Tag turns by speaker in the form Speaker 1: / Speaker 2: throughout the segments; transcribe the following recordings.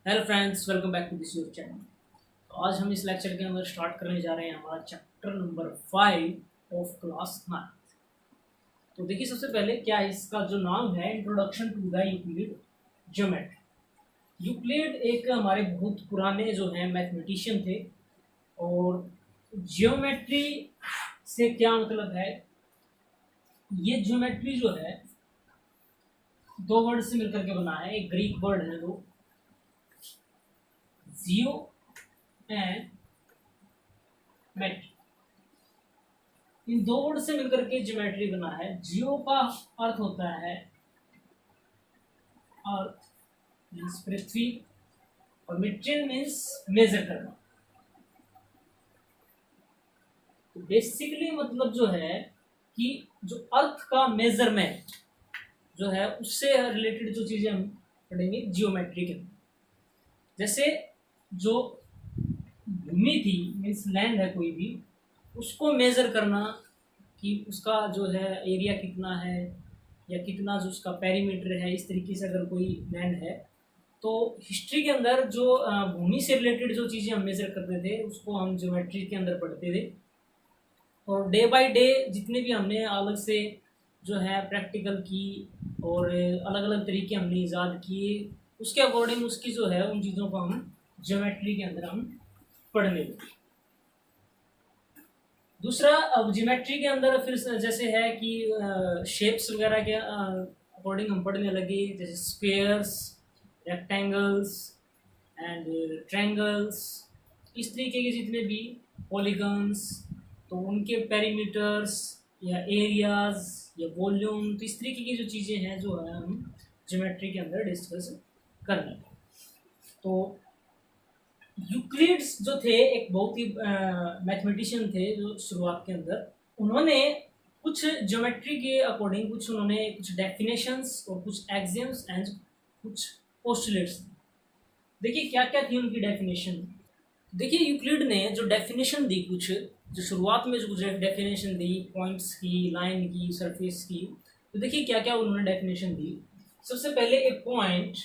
Speaker 1: Hello friends, welcome back to this your channel. तो आज हम इस लेक्चर के अंदर स्टार्ट करने जा रहे हैं हमारा चैप्टर नंबर 5 ऑफ क्लास 9। तो देखिए, सबसे पहले क्या है इसका जो नाम है, introduction to the Euclid geometry. Euclid एक हमारे बहुत पुराने जो हैं मैथमेटिशियन थे। और ज्योमेट्री से क्या मतलब है, ये ज्योमेट्री जो है दो वर्ड से मिलकर के बना है। एक ग्रीक वर्ड है वो जियो एंड मेट्री। इन दो वर्ड से मिलकर के ज्योमेट्री बना है। जियो का अर्थ होता है अर्थ मीन्स पृथ्वी, और मेट्रियन मीन्स मेजर करना। तो बेसिकली मतलब जो है कि जो अर्थ का मेजरमेंट जो है उससे रिलेटेड जो चीजें हम पढ़ेंगे जियोमेट्री के अंदर। जैसे जो भूमि थी मीन्स लैंड है कोई भी, उसको मेजर करना कि उसका जो है एरिया कितना है या कितना जो उसका पेरीमीटर है। इस तरीके से अगर कोई लैंड है तो हिस्ट्री के अंदर जो भूमि से रिलेटेड जो चीज़ें हम मेजर करते थे उसको हम ज्योमेट्री के अंदर पढ़ते थे। और डे बाय डे जितने भी हमने अलग से जो है प्रैक्टिकल की और अलग अलग तरीके हमने ईजाद किए, उसके अकॉर्डिंग उसकी जो है उन चीज़ों को हम ज्योमेट्री के अंदर हम पढ़ने लगे। दूसरा, अब ज्योमेट्री के अंदर फिर जैसे है कि शेप्स वगैरह के अकॉर्डिंग हम पढ़ने लगे, जैसे स्क्वेयर्स, रेक्टेंगल्स एंड ट्रायंगल्स। इस तरीके के जितने भी पॉलीगन्स, तो उनके पेरीमीटर्स या एरियाज या वॉल्यूम, तो इस तरीके की जो चीज़ें हैं जो है हम ज्योमेट्री के अंदर डिस्कस कर लेंगे। तो यूक्लिड्स जो थे एक बहुत ही मैथमेटिशियन थे जो शुरुआत के अंदर, उन्होंने कुछ ज्योमेट्री के अकॉर्डिंग कुछ डेफिनेशंस और कुछ एक्सियम्स एंड कुछ पोस्टुलेट्स। देखिए क्या क्या थी उनकी डेफिनेशन। देखिए यूक्लिड ने जो डेफिनेशन दी, कुछ जो शुरुआत में जो डेफिनेशन दी पॉइंट्स की, लाइन की, सरफेस की, तो देखिए क्या क्या उन्होंने डेफिनेशन दी। सबसे पहले एक पॉइंट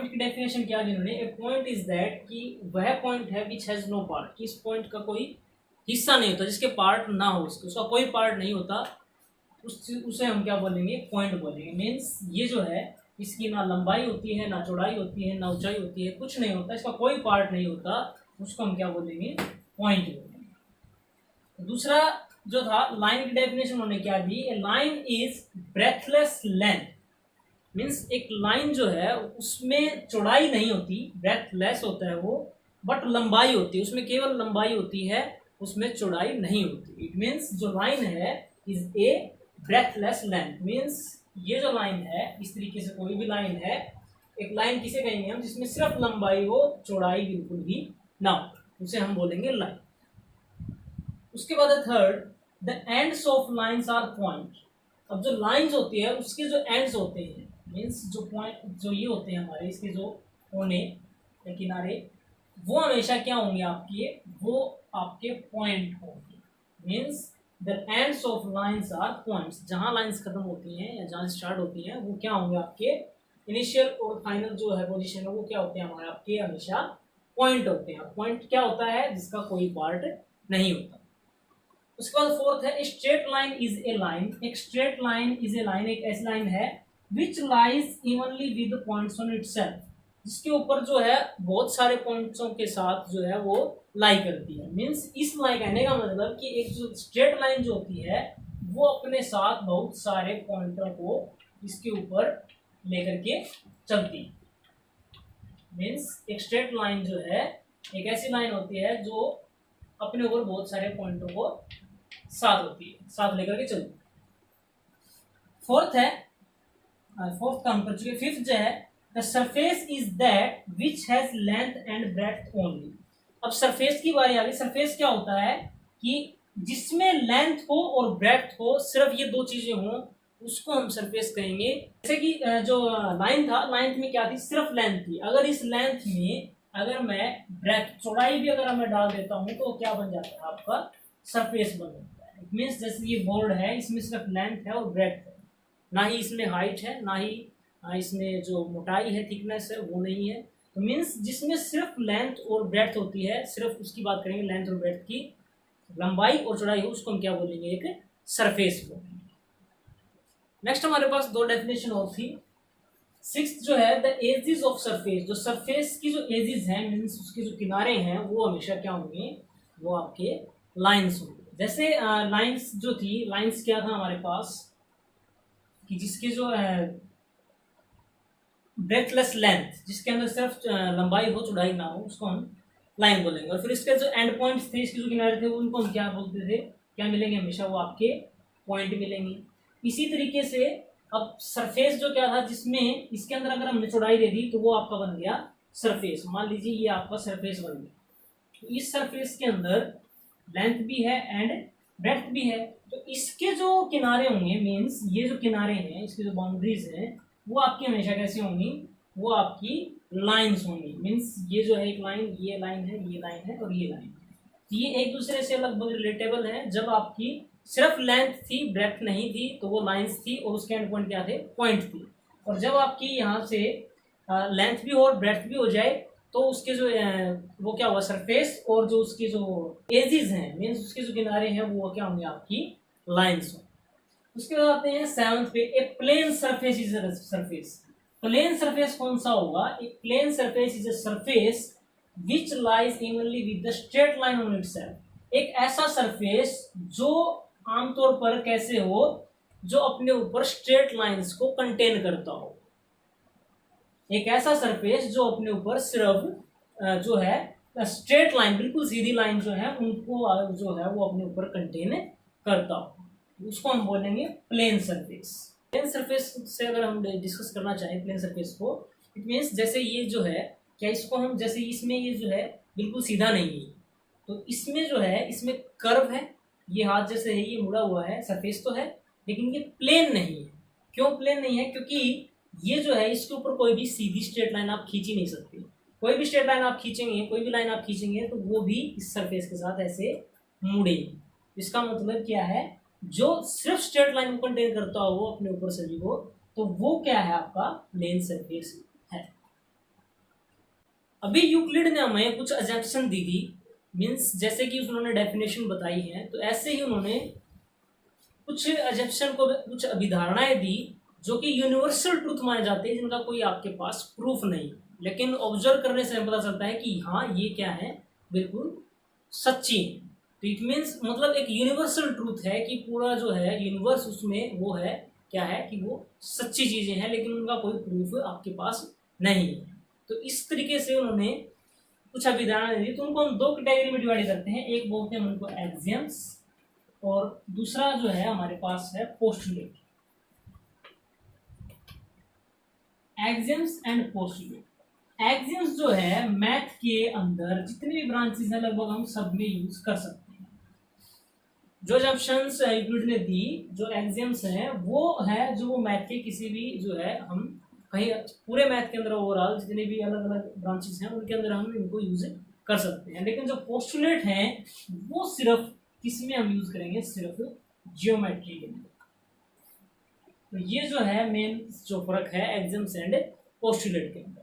Speaker 1: की डेफिनेशन क्या दी उन्होंने। ए पॉइंट इज दैट कि वह पॉइंट है विच हैज नो पार्ट, कि इस पॉइंट का कोई हिस्सा नहीं होता, जिसके पार्ट ना हो, उसका कोई पार्ट नहीं होता, उसे हम क्या बोलेंगे, पॉइंट बोलेंगे। मीन्स ये जो है इसकी ना लंबाई होती है, ना चौड़ाई होती है, ना ऊंचाई होती है, कुछ नहीं होता, इसका कोई पार्ट नहीं होता, उसको हम क्या बोलेंगे, पॉइंट बोलेंगे। दूसरा जो था लाइन की डेफिनेशन उन्होंने क्या दी। A line is breathless length. Means एक लाइन जो है उसमें चौड़ाई नहीं होती, ब्रेथलेस होता है वो, बट लंबाई होती है, उसमें केवल लंबाई होती है, उसमें चौड़ाई नहीं होती। इट मीन्स जो लाइन है is a breathless length. Means ये जो लाइन है, इस तरीके से कोई भी लाइन है, एक लाइन किसे कहेंगे हम जिसमें सिर्फ लंबाई हो, चौड़ाई बिल्कुल भी ना हो, उसे हम बोलेंगे लाइन। उसके बाद third, the ends of lines are point. अब जो लाइन्स होती है उसके जो एंड्स होते हैं, मीन्स जो पॉइंट जो ये होते हैं हमारे, इसके जो कोने या किनारे, वो हमेशा क्या होंगे आपके, वो आपके पॉइंट होंगे। Means the ends of lines are points. जहाँ लाइन्स खत्म होती हैं या जहाँ स्टार्ट होती हैं वो क्या होंगे, आपके इनिशियल और फाइनल जो है पोजीशन है वो क्या होते हैं हमारे, आपके हमेशा पॉइंट होते हैं। पॉइंट क्या होता है, जिसका कोई पार्ट नहीं होता। उसके बाद फोर्थ है straight line is a line. एक straight line is a line एक ऐसी लाइन है which lies evenly with points on itself, जिसके ऊपर जो है बहुत सारे पॉइंट्सों के साथ जो है वो लाई करती है। मीन्स इस लाइन कहने का मतलब कि एक जो स्ट्रेट लाइन जो होती है वो अपने साथ बहुत सारे पॉइंटों को इसके ऊपर लेकर के चलती है। मीन्स एक स्ट्रेट लाइन जो है एक ऐसी लाइन होती है जो अपने ऊपर बहुत सारे पॉइंटों को साथ होती है, साथ लेकर के चलती है। फोर्थ है, फोर्थ काम कर चुके। फिफ्थ जो है, the surface is that which has length and breadth only. अब सरफेस की बारी आ गई। सरफेस क्या होता है कि जिसमें लेंथ हो और ब्रेड्थ हो, सिर्फ ये दो चीजें हों, उसको हम सरफेस कहेंगे। जैसे कि जो लाइन था, लाइन में क्या थी, सिर्फ लेंथ थी। अगर इस लेंथ में अगर मैं ब्रेड्थ, चौड़ाई भी अगर मैं डाल देता हूँ तो क्या बन जाता है, आपका सरफेस बन जाता है। इट मीन्स जैसे ये बोर्ड है, इसमें सिर्फ लेंथ है और ब्रेड्थ है, ना ही इसमें हाइट है, ना ही इसमें जो मोटाई है, थिकनेस है, वो नहीं है। तो मीन्स जिसमें सिर्फ लेंथ और ब्रेड्थ होती है, सिर्फ उसकी बात करेंगे, लेंथ और ब्रेड्थ की, लंबाई और चौड़ाई हो, उसको हम क्या बोलेंगे, एक सरफेस बोलेंगे। नेक्स्ट हमारे पास दो डेफिनेशन और थी। सिक्स्थ जो है, द एजेस ऑफ सरफेस, जो सरफेस की जो एजेस हैं, मीन्स उसके जो किनारे हैं, वो हमेशा क्या होंगे, वो आपके लाइंस होंगे। जैसे लाइंस जो थी, लाइंस क्या था हमारे पास कि जिसके जो ब्रेथलेस लेंथ, जिसके अंदर सिर्फ लंबाई हो चौड़ाई ना हो, उसको हम लाइन बोलेंगे। और फिर इसके जो एंड पॉइंट्स थे, इसके जो किनारे थे, उनको हम क्या बोलते थे, क्या मिलेंगे, हमेशा वो आपके पॉइंट मिलेंगे। इसी तरीके से अब सरफेस जो क्या था, जिसमें इसके अंदर अगर हमने चौड़ाई दे दी तो वो आपका बन गया सरफेस। मान लीजिए ये आपका सरफेस बन गया, तो इस सरफेस के अंदर लेंथ भी है एंड ब्रेड्थ भी है। तो इसके जो किनारे होंगे, मीन्स ये जो किनारे हैं, इसकी जो बाउंड्रीज हैं, वो आपकी हमेशा कैसी होंगी, वो आपकी लाइंस होंगी। मीन्स ये जो है एक लाइन, ये लाइन है, ये लाइन है और ये लाइन है, ये एक दूसरे से लगभग रिलेटेबल है। जब आपकी सिर्फ लेंथ थी, ब्रेड्थ नहीं थी, तो वो लाइंस थी और उसके एंड पॉइंट क्या थे, पॉइंट थी। और जब आपकी यहाँ से लेंथ भी हो और ब्रेड्थ भी हो जाए, तो उसके जो वो क्या हुआ, सरफेस, और जो उसके जो एजेस हैं, मीन्स उसके जो किनारे हैं, वो क्या होंगे, आपकी लाइंस हो। उसके बाद आते हैं सेवंथ पे, a plane surface is a surface. Plane surface कौन सा होगा, a plane surface is a surface which lies evenly with the straight line on itself. एक ऐसा सरफेस जो आमतौर पर कैसे हो, जो अपने ऊपर स्ट्रेट लाइंस को कंटेन करता हो। एक ऐसा सरफेस जो अपने ऊपर सिर्फ जो है स्ट्रेट लाइन, बिल्कुल सीधी लाइन जो है, उनको जो है वो अपने ऊपर कंटेन करता हो, उसको हम बोलेंगे प्लेन सरफेस। प्लेन सरफेस से अगर हम डिस्कस करना चाहें प्लेन सरफेस को, इट मीन्स जैसे ये जो है, क्या इसको हम, जैसे इसमें ये जो है बिल्कुल सीधा नहीं है, तो इसमें जो है, इसमें कर्व है, ये हाथ जैसे है, ये मुड़ा हुआ है, सरफेस तो है, लेकिन ये प्लेन नहीं है। क्यों प्लेन नहीं है, क्योंकि ये जो है, इसके ऊपर कोई भी सीधी स्ट्रेट लाइन आप खींच ही नहीं सकते। कोई भी स्ट्रेट लाइन आप खींचेंगे, कोई भी लाइन आप खींचेंगे, तो वो भी इस सरफेस के साथ ऐसे मुड़ेगी। इसका मतलब क्या है, जो सिर्फ स्ट्रेट लाइन को कंटेन करता हो अपने ऊपर सभी को, तो वो क्या है, आपका प्लेन सरफेस है। अभी यूक्लिड ने हमें कुछ अजम्पशन दी थी, मीन्स जैसे कि उन्होंने डेफिनेशन बताई है, तो ऐसे ही उन्होंने कुछ अजम्पशन को, कुछ अभिधारणाएं दी जो कि यूनिवर्सल ट्रूथ माने जाते हैं, जिनका कोई आपके पास प्रूफ नहीं, लेकिन ऑब्जर्व करने से पता चलता है कि हाँ ये क्या है, बिल्कुल सच्ची है। तो इट मीन्स मतलब एक यूनिवर्सल ट्रूथ है कि पूरा जो है यूनिवर्स, उसमें वो है, क्या है कि वो सच्ची चीजें हैं, लेकिन उनका कोई प्रूफ आपके पास नहीं है। तो इस तरीके से उन्होंने कुछ अभिधारणा दी। तो उनको हम दो कैटेगरी में डिवाइड करते हैं, एक बोलते हैं उनको एक्सियम्स, और दूसरा जो है हमारे पास है postulate. Axioms and postulate. Axioms जो है मैथ के अंदर जितने भी ब्रांचेस हैं, लगभग हम सब में यूज कर सकते हैं। जो अजम्पशंस यूक्लिड ने दी, जो एक्सियम्स हैं, वो है जो मैथ के किसी भी जो है, हम कहीं पूरे मैथ के अंदर ओवरऑल जितने भी अलग अलग ब्रांचेस हैं, उनके अंदर हम इनको यूज कर सकते हैं। लेकिन जो पोस्टुलेट हैं, वो सिर्फ किसमें हम यूज करेंगे, सिर्फ जियोमेट्री के अंदर। तो ये जो है मेन जो फर्क है एक्सियम्स एंड पोस्टुलेट के अंदर।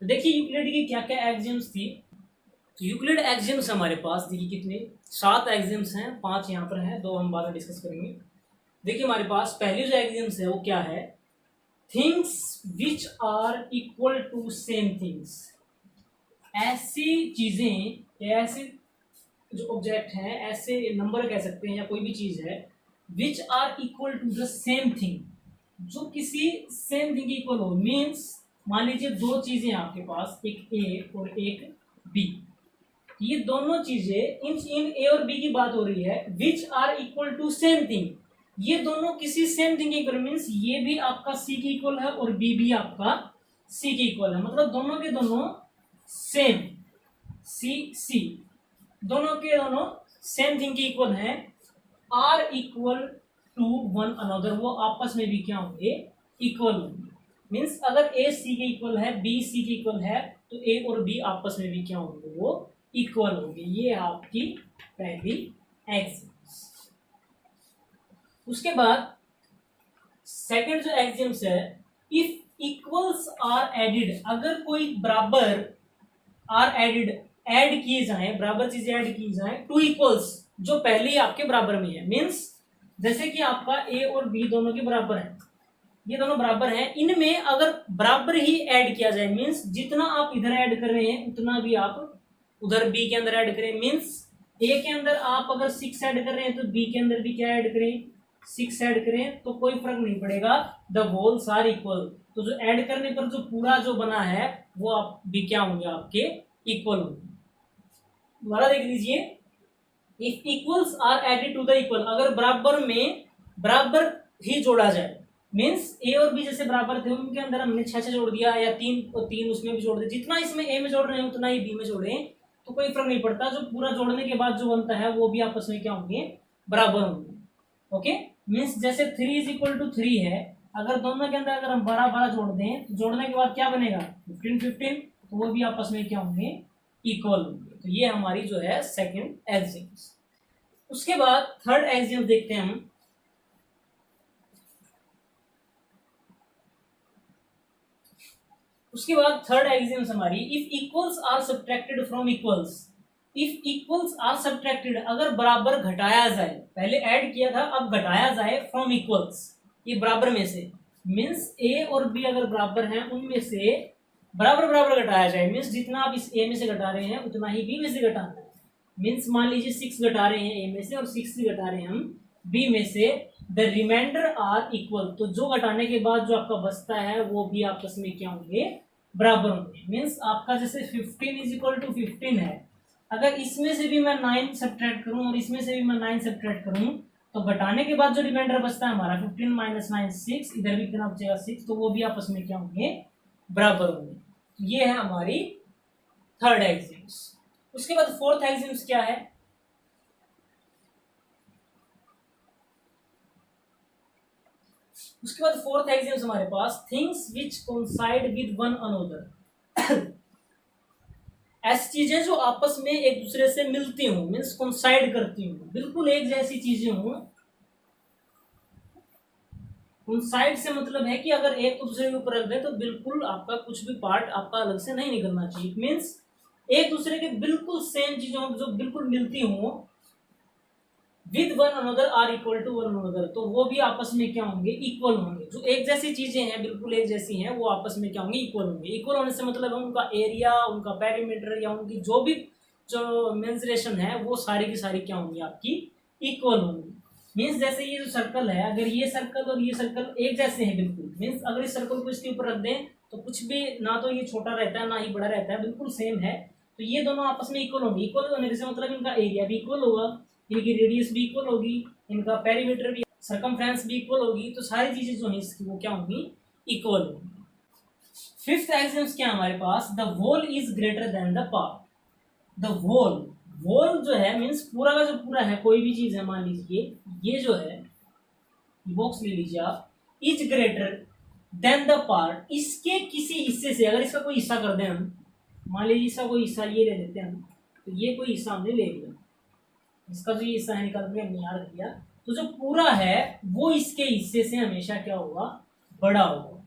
Speaker 1: तो देखिए यूक्लिड की क्या क्या एक्सियम्स थी। तो यूक्लिड एक्सियम्स हमारे पास देखिए कितने, 7 एक्सियम्स हैं, 5 यहाँ पर हैं, 2 हम बाद में डिस्कस करेंगे। देखिए हमारे पास पहली जो एक्सियम्स है वो क्या है, things which are equal to same things. ऐसी चीजें या ऐसे जो ऑब्जेक्ट हैं, ऐसे नंबर कह सकते हैं या कोई भी चीज है, which are equal to the same thing, जो किसी सेम थिंग इक्वल हो। मीन्स मान लीजिए दो चीजें आपके पास, एक ए और एक बी, ये दोनों चीजें, इन ए और बी की बात हो रही है, which are equal to same thing, ये दोनों किसी सेम थिंग इक्वल, मीन्स ये भी आपका सी के इक्वल है और बी भी आपका सी के इक्वल है, मतलब दोनों के दोनों सेम, सी दोनों के दोनों सेम थिंग के इक्वल है, are equal to one another, वो आपस में भी क्या होंगे, इक्वल होंगे। मीन्स अगर ए सी के इक्वल है, बी सी के इक्वल है, तो ए और बी आपस में भी क्या होंगे, वो इक्वल होंगे। ये आपकी पहली एक्सियम्स। उसके बाद सेकंड जो एक्सियम्स है, इफ इक्वल्स आर एडिड, अगर कोई बराबर आर एडिड, ऐड किए जाएं, बराबर चीजें ऐड की जाएं टू इक्वल्स, जो पहले ही आपके बराबर में है। मीन्स जैसे कि आपका ए और बी दोनों के बराबर है, ये दोनों बराबर हैं, इनमें अगर बराबर ही ऐड किया जाए, मीन्स जितना आप इधर ऐड कर रहे हैं उतना भी आप उधर बी के अंदर ऐड करें। मीन्स ए के अंदर आप अगर 6 ऐड कर रहे हैं तो बी के अंदर भी क्या ऐड करें, 6 ऐड करें, तो कोई फर्क नहीं पड़ेगा, द होल्स आर इक्वल। तो जो ऐड करने पर जो पूरा जो बना है वो आप भी क्या होंगे, आपके इक्वल होंगे। दोबारा देख लीजिए, if equals are added to the equal, अगर बराबर में बराबर ही जोड़ा जाए, मीन्स ए और बी जैसे बराबर थे उनके अंदर हमने 6 जोड़ दिया, या 3 और 3 उसमें भी जोड़ दिया, जितना इसमें ए में जोड़ रहे हैं उतना ही बी में जोड़े, तो कोई फर्क नहीं पड़ता, जो पूरा जोड़ने के बाद जो बनता है वो भी आपस में क्या होंगे, बराबर होंगे। ओके, मीन्स जैसे 3 इज इक्वल टू 3 है, अगर दोनों के अंदर अगर हम 12 जोड़ दें तो जोड़ने के बाद क्या बनेगा, 15 तो वो भी आपस में क्या होंगे, इक्वल होंगे। तो ये हमारी जो है सेकंड एक्सियम्स। उसके बाद थर्ड एक्सियम देखते हैं हम। उसके बाद थर्ड एक्सियम्स हमारी, if equals are subtracted from equals, if equals are subtracted, अगर बराबर घटाया जाए, पहले ऐड किया था अब घटाया जाए, फ्रॉम इक्वल्स, ये बराबर में से, मीन्स ए और बी अगर बराबर हैं उनमें से बराबर बराबर घटाया जाए, मीन्स जितना आप इस ए में से घटा रहे हैं उतना ही बी में से घटाना है। मीन्स मान लीजिए 6 घटा रहे हैं ए में से और 6 भी घटा रहे हैं हम बी में से, द रिमाइंडर आर इक्वल, तो जो घटाने के बाद जो आपका बचता है वो भी आपस में क्या होंगे, बराबर होंगे। मीन्स आपका जैसे 15 इज इक्वल टू 15 है, अगर इसमें से भी मैं 9 सब्ट्रैक्ट करूं और इसमें से भी मैं 9 सब्ट्रैक्ट करूं, तो घटाने के बाद जो रिमाइंडर बचता है हमारा 15 माइनस 9 6, इधर भी कितना बचेगा 6, तो वो भी आपस में क्या होंगे, बराबर होंगे। ये है हमारी थर्ड एक्सियम्स। उसके बाद फोर्थ एक्सियम्स क्या है, उसके बाद फोर्थ एक्सियम्स हमारे पास, things which coincide with one another, ऐसी चीजें जो आपस में एक दूसरे से मिलती हूँ, मीन्स कोइंसाइड करती हूँ, बिल्कुल एक जैसी चीजें हूँ। कोइंसाइड से मतलब है कि अगर एक दूसरे के ऊपर रख दे तो बिल्कुल आपका कुछ भी पार्ट आपका अलग से नहीं निकलना चाहिए, मीन्स एक दूसरे के बिल्कुल सेम चीजों जो बिल्कुल मिलती हूँ, with one another are equal to one another, तो वो भी आपस में क्या होंगे, इक्वल होंगे। जो एक जैसी चीजें हैं बिल्कुल एक जैसी हैं वो आपस में क्या होंगे, इक्वल होंगे। इक्वल होने से मतलब है उनका एरिया, उनका पेरीमीटर या उनकी जो भी जो मेंसुरेशन है वो सारी की सारी क्या होंगी, आपकी इक्वल होंगी। मीन्स जैसे ये जो सर्कल है, अगर ये सर्कल और ये सर्कल एक जैसे हैं बिल्कुल, मीन्स अगर इस सर्कल को इसके ऊपर रख दें तो कुछ भी ना तो ये छोटा रहता है ना ही बड़ा रहता है, बिल्कुल सेम है, तो ये दोनों आपस में इक्वल होंगे। इक्वल होने से मतलब इनका एरिया भी इक्वल होगा, इनकी रेडियस भी इक्वल होगी, इनका पेरीमीटर भी, सरकमफ्रेंस भी इक्वल होगी, तो सारी चीजें जो है इसकी वो क्या होंगी, इक्वल होंगी। फिफ्थ एक्सियम क्या हमारे पास, the whole is greater than the part. The whole, whole जो है मीन्स पूरा का जो पूरा है, कोई भी चीज है, मान लीजिए ये जो है बॉक्स ले लीजिए आप, is greater than the part, इसके किसी हिस्से से, अगर इसका कोई हिस्सा कर दें हम, मान लीजिए इसका कोई हिस्सा ये ले लेते हैं हम, तो ये कोई हिस्सा हमने ले लिया, इसका जो ये हिस्सा है निकाल के हमने याद किया, तो जो पूरा है वो इसके हिस्से से हमेशा क्या होगा, बड़ा होगा।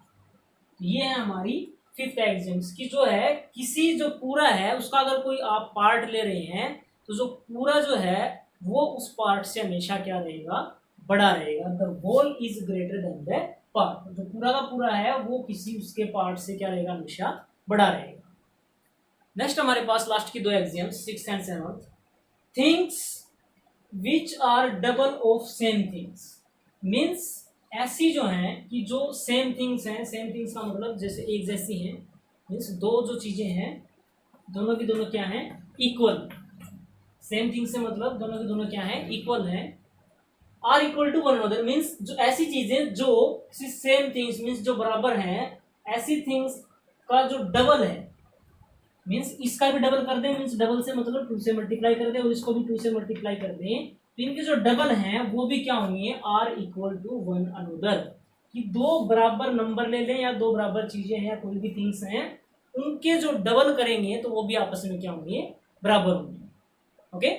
Speaker 1: तो ये है हमारी फिफ्थ एक्सियम्स की, जो है किसी जो पूरा है उसका अगर कोई आप पार्ट ले रहे हैं तो जो पूरा जो है वो उस पार्ट से हमेशा क्या रहेगा, बड़ा रहेगा। The whole is greater than the part, जो पूरा का पूरा है वो किसी उसके पार्ट से क्या रहेगा, हमेशा बड़ा रहेगा। नेक्स्ट हमारे पास लास्ट की दो axioms, sixth and seventh, things which are double of same things, means ऐसी जो हैं कि जो सेम थिंग्स हैं, सेम थिंग्स का मतलब जैसे एक जैसी हैं, मीन्स दो जो चीजें हैं दोनों की दोनों क्या हैं, इक्वल। सेम थिंग्स से मतलब दोनों की दोनों क्या हैं, इक्वल हैं। Are equal to one another, means जो ऐसी चीजें जो सेम थिंग्स मीन्स जो बराबर हैं, ऐसी थिंग्स का जो डबल है, मीन्स इसका भी डबल कर दें, मीन्स डबल से मतलब 2 से मल्टीप्लाई कर दें और इसको भी 2 से मल्टीप्लाई कर दें, तो इनके जो डबल हैं वो भी क्या होंगे, are equal to one another, कि दो बराबर नंबर ले लें या दो बराबर चीजें हैं या कोई भी थिंग्स हैं, उनके जो डबल करेंगे तो वो भी आपस में क्या होंगे, बराबर होंगे। ओके,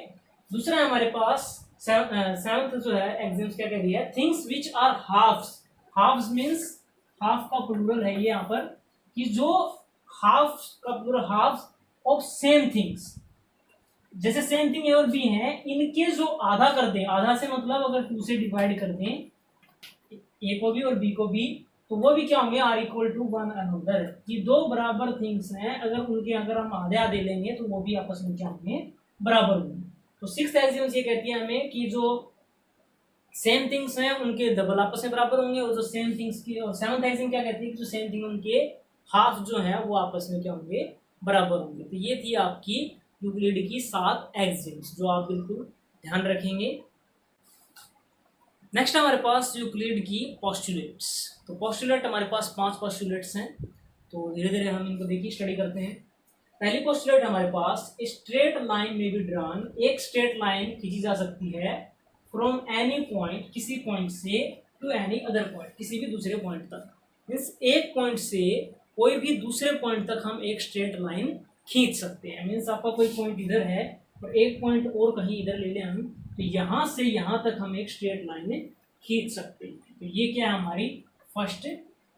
Speaker 1: दूसरा है हमारे पास सेवंथ जो है एग्जाम्स क्या कह रही है, things which are halves. Halves means half का प्लूरल है ये यहाँ पर, कि जो हाफ का plural, half of same things, जैसे सेम थिंग ए और बी है, इनके जो आधा कर दें, आधा से मतलब अगर 2 से डिवाइड कर दें ए को भी और बी को भी, तो वो भी क्या होंगे, are equal to one another. ये दो बराबर थिंग्स हैं, अगर हम आधे आधे लेंगे तो वो भी आपस में क्या होंगे, बराबर होंगे। तो सिक्स्थ एक्सियम ये कहती है हमें कि जो सेम थिंग्स हैं उनके डबल आपस में बराबर होंगे, और जो सेम थिंग्स की, और सेवंथ एक्सियम क्या कहती है कि जो सेम थिंग उनके हाफ जो है वो आपस में क्या होंगे, बराबर होंगे। तो ये थी आपकी यूक्लिड की 7 एक्सियम्स जो आप बिल्कुल ध्यान रखेंगे। नेक्स्ट हमारे पास यूक्लिड की पोस्टुलेट्स। तो पोस्टुलेट हमारे पास 5 पोस्टुलेट्स हैं, तो धीरे धीरे हम इनको देखिए स्टडी करते हैं। पहली पोस्टुलेट हमारे पास, स्ट्रेट लाइन में बी ड्रॉन, एक स्ट्रेट लाइन खींची जा सकती है फ्रॉम एनी पॉइंट, किसी पॉइंट से, टू एनी अदर पॉइंट, किसी भी दूसरे पॉइंट तक। मीन्स एक पॉइंट से कोई भी दूसरे पॉइंट तक हम एक स्ट्रेट लाइन खींच सकते हैं। मीन्स आपका कोई पॉइंट इधर है और एक पॉइंट और कहीं इधर ले लें हम, तो यहाँ से यहाँ तक हम एक स्ट्रेट लाइन खींच सकते हैं। तो ये क्या है, हमारी फर्स्ट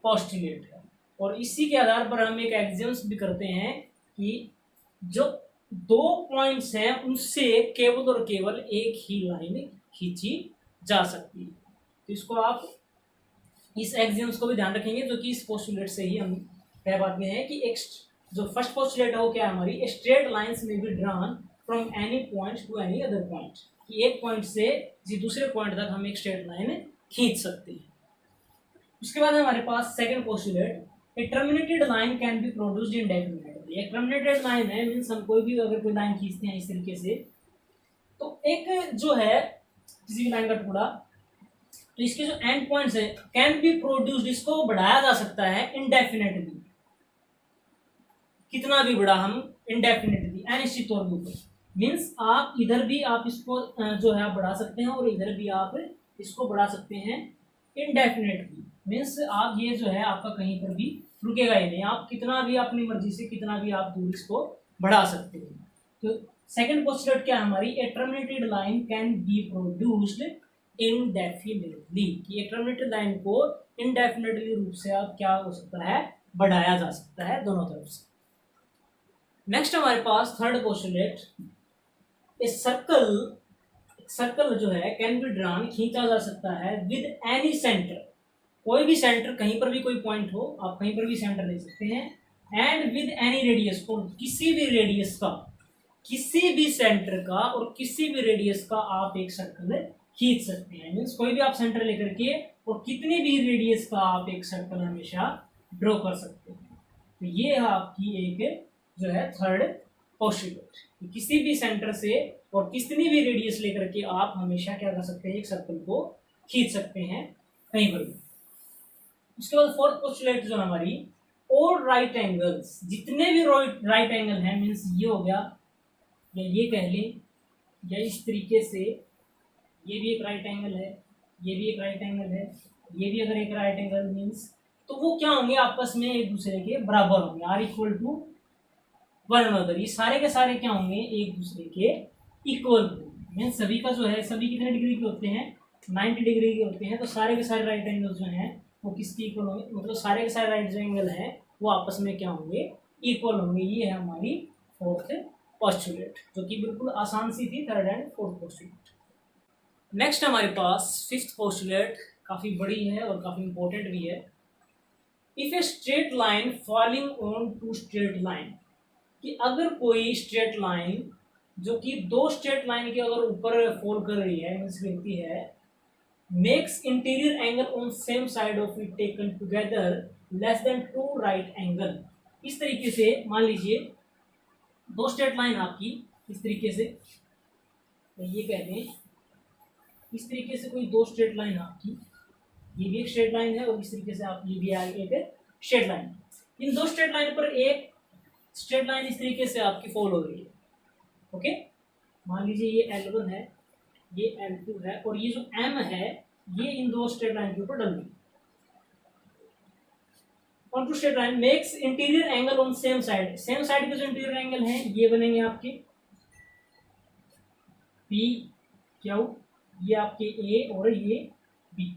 Speaker 1: पोस्टुलेट है। और इसी के आधार पर हम एक एक्सियम्स भी करते हैं कि जो दो पॉइंट्स हैं उनसे केवल और केवल एक ही लाइन खींची जा सकती है। तो इसको आप इस एक्सियम्स को भी ध्यान रखेंगे, जो कि इस पोस्टुलेट से ही हम कह पाते हैं कि एक जो फर्स्ट पोस्टुलेट है वो क्या है हमारी, स्ट्रेट लाइंस में be drawn from any point two any other point, कि एक पॉइंट से किसी दूसरे पॉइंट तक हम एक स्ट्रेट लाइन खींच सकते हैं। उसके बाद हमारे पास second postulate, a terminated line can be produced indefinitely. एक टर्मिनेटेड लाइन है, मीन्स हम कोई भी अगर कोई लाइन खींचते हैं इस तरीके से, तो एक जो है किसी भी लाइन का टुकड़ा, तो इसके जो एंड पॉइंट्स है कैन बी प्रोड्यूस्ड, इसको बढ़ाया जा सकता है इंडेफिनेटली, कितना भी बड़ा हम इंडेफिनेटली अनिश्चित तौर के ऊपर। मीन्स आप इधर भी आप इसको जो है आप बढ़ा सकते हैं और इधर भी आप इसको बढ़ा सकते हैं इंडेफिनेटली। मीन्स आप ये जो है आपका कहीं पर भी रुकेगा ही नहीं, आप कितना भी अपनी मर्जी से कितना भी आप दूर इसको बढ़ा सकते हैं। तो सेकंड पोस्टुलेट क्या है हमारी, a terminated line can be produced indefinitely, कि ए टर्मिनेटेड लाइन को इनडेफिनेटली रूप से आप क्या हो सकता है, बढ़ाया जा सकता है दोनों तरफ से। नेक्स्ट हमारे पास थर्ड पोस्टुलेट, ए सर्कल जो है कैन बी ड्रॉन, खींचा जा सकता है विद एनी सेंटर, कोई भी सेंटर, कहीं पर भी कोई पॉइंट हो आप कहीं पर भी सेंटर ले सकते हैं, एंड विद एनी रेडियस, और किसी भी रेडियस का, किसी भी सेंटर का और किसी भी रेडियस का आप एक सर्कल खींच सकते हैं। मीन्स कोई भी आप सेंटर लेकर के और कितनी भी रेडियस का आप एक सर्कल हमेशा ड्रॉ कर सकते हैं। तो ये है आपकी एक जो है थर्ड पोस्टुलेट, किसी भी सेंटर से और कितनी भी रेडियस लेकर के आप हमेशा क्या कर सकते हैं, एक सर्कल को खींच सकते हैं कहीं पर भी। उसके बाद फोर्थ पोस्टुलेट जो हमारी, और राइट एंगल्स, जितने भी राइट एंगल हैं, मीन्स ये हो गया या ये कह लें, या इस तरीके से ये भी एक राइट एंगल है, ये भी एक राइट एंगल है, ये भी अगर एक राइट एंगल, मीन्स तो वो क्या होंगे, आपस में एक दूसरे के बराबर होंगे, are equal to one another. ये सारे के सारे क्या होंगे, एक दूसरे के इक्वल होंगे। मीन्स सभी का जो है, सभी कितने डिग्री के होते हैं, 90 डिग्री के होते हैं। तो सारे के सारे राइट एंगल जो हैं वो किसकी इक्वल होंगे, मतलब सारे के सारे राइट एंगल हैं वो आपस में क्या होंगे, इक्वल होंगे। ये है हमारी फोर्थ पोस्टुलेट, जो कि बिल्कुल आसान सी थी, third and fourth postulate. Next हमारे पास फिफ्थ पोस्टुलेट, काफ़ी बड़ी है और काफ़ी इंपॉर्टेंट भी है। If a straight line falling on two straight line, कि अगर कोई स्ट्रेट लाइन जो कि दो स्ट्रेट लाइन के अगर ऊपर फॉल कर रही है, मीन्स गिरती है, makes interior angle on same side of it taken together less than 2 right angle. इस तरीके से मान लीजिए दो स्ट्रेट लाइन आपकी इस तरीके से, तो ये कहते हैं इस तरीके से कोई दो स्ट्रेट लाइन आपकी, ये भी एक स्ट्रेट लाइन है और इस तरीके से आप ये भी एक स्ट्रेट लाइन। इन दो स्ट्रेट लाइन पर एक स्ट्रेट लाइन इस तरीके से आपकी फॉल हो रही है। ओके, मान लीजिए ये L1 है, ये L2 है और ये जो M है ये इन दो स्ट्रेट लाइन के ऊपर डल रही है। On two straight line makes interior angle on same side, same side के जो इंटीरियर एंगल हैं ये बनेंगे आपके P Q, ये आपके A और ये B।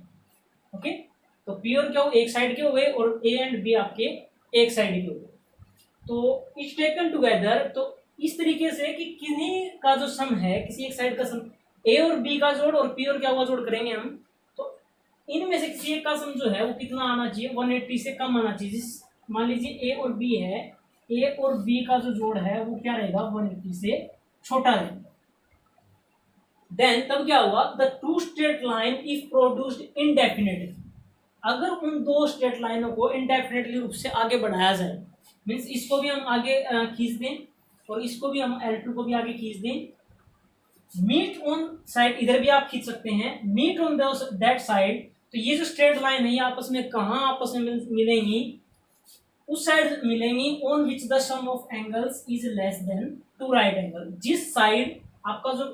Speaker 1: ओके, तो P और Q एक साइड के हो गए और A एंड B आपके एक साइड के हो गए। तो इज टेकन टुगेदर, तो इस तरीके से कि किन्हीं का जो सम है, किसी एक साइड का सम, ए और बी का जोड़ और पी और क्या हुआ जोड़ करेंगे हम, तो इनमें से किसी एक का सम जो है वो कितना आना चाहिए, 180 से कम आना चाहिए। जिस मान लीजिए ए और बी है, ए और बी का जो जोड़ है वो क्या रहेगा, 180 से छोटा रहेगा। देन तब क्या हुआ, the two straight line if produced indefinitely, अगर उन दो स्ट्रेट लाइनों को इनडेफिनेटली रूप से आगे बढ़ाया जाए, मीन्स इसको भी हम आगे खींच दें और इसको भी हम L2 को भी आगे खींच दें, मीट ऑन साइड, इधर भी आप खींच सकते हैं, मीट ऑन दैट साइड, तो ये जो स्ट्रेट लाइन है ये आपस में कहाँ आपस में मिलेंगी, उस साइड मिलेंगी on which the sum of angles is less than two right angle, जिस साइड आपका जो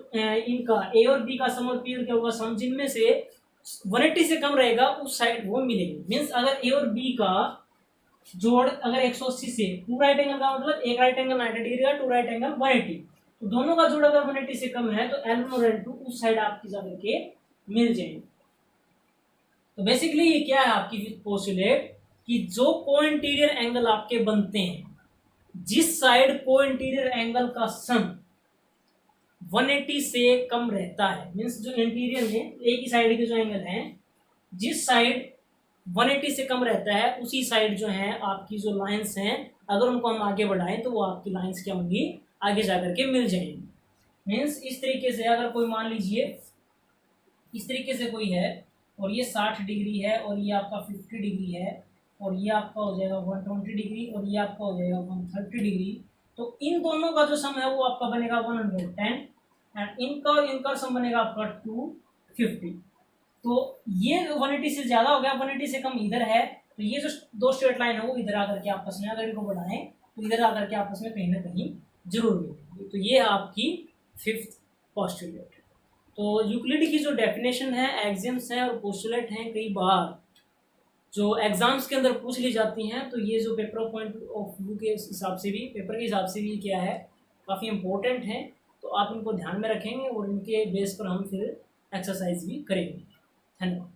Speaker 1: इनका ए और बी का सम और पी और क्या होगा सम, जिनमें से 180 से कम रहेगा उस साइड वो मिलेगी। मीन्स अगर ए और बी का जोड़ अगर 180 से, टू राइट एंगल का मतलब एक राइट एंगल 90 डिग्री का, टू राइट एंगल 180, तो दोनों का जोड़ अगर 180 से कम है तो L1 और L2 उस साइड आपकी जाकर के मिल जाएंगे। तो बेसिकली ये क्या है आपकी पोस्टुलेट, कि जो को इंटीरियर एंगल आपके बनते हैं, जिस साइड को इंटीरियर एंगल का सम 180 से कम रहता है, मीन्स जो इंटीरियर में एक ही साइड के जो एंगल हैं, जिस साइड 180 से कम रहता है उसी साइड जो है आपकी जो लाइंस हैं, अगर उनको हम आगे बढ़ाएं तो वो आपकी लाइंस क्या होंगी, आगे जाकर के मिल जाएंगी। मीन्स इस तरीके से अगर कोई मान लीजिए इस तरीके से कोई है और ये 60 डिग्री है और ये आपका 50 डिग्री है और ये आपका हो जाएगा 120 डिग्री और ये आपका हो जाएगा 130 डिग्री, तो इन दोनों का जो सम है वो आपका बनेगा 110 एंड इनका और इनका सम बनेगा आपका 250। तो ये 180 से ज़्यादा हो गया, 180 से कम इधर है, तो ये जो दो स्ट्रेट लाइन है वो इधर आकर के आपस में अगर इनको बढ़ाएं तो इधर आकर के आपस में कहीं ना कहीं जरूर मिलेगी। तो ये आपकी फिफ्थ पोस्टुलेट। तो यूक्लिड की जो डेफिनेशन है, एक्सियम्स हैं और पोस्टुलेट हैं, कई बार जो एग्जाम्स के अंदर पूछ ली जाती हैं, तो ये जो पेपर पॉइंट ऑफ व्यू के हिसाब से भी, पेपर के हिसाब से भी क्या है, काफ़ी इंपॉर्टेंट है। तो आप इनको ध्यान में रखेंगे और इनके बेस पर हम फिर एक्सरसाइज भी करेंगे। धन्यवाद।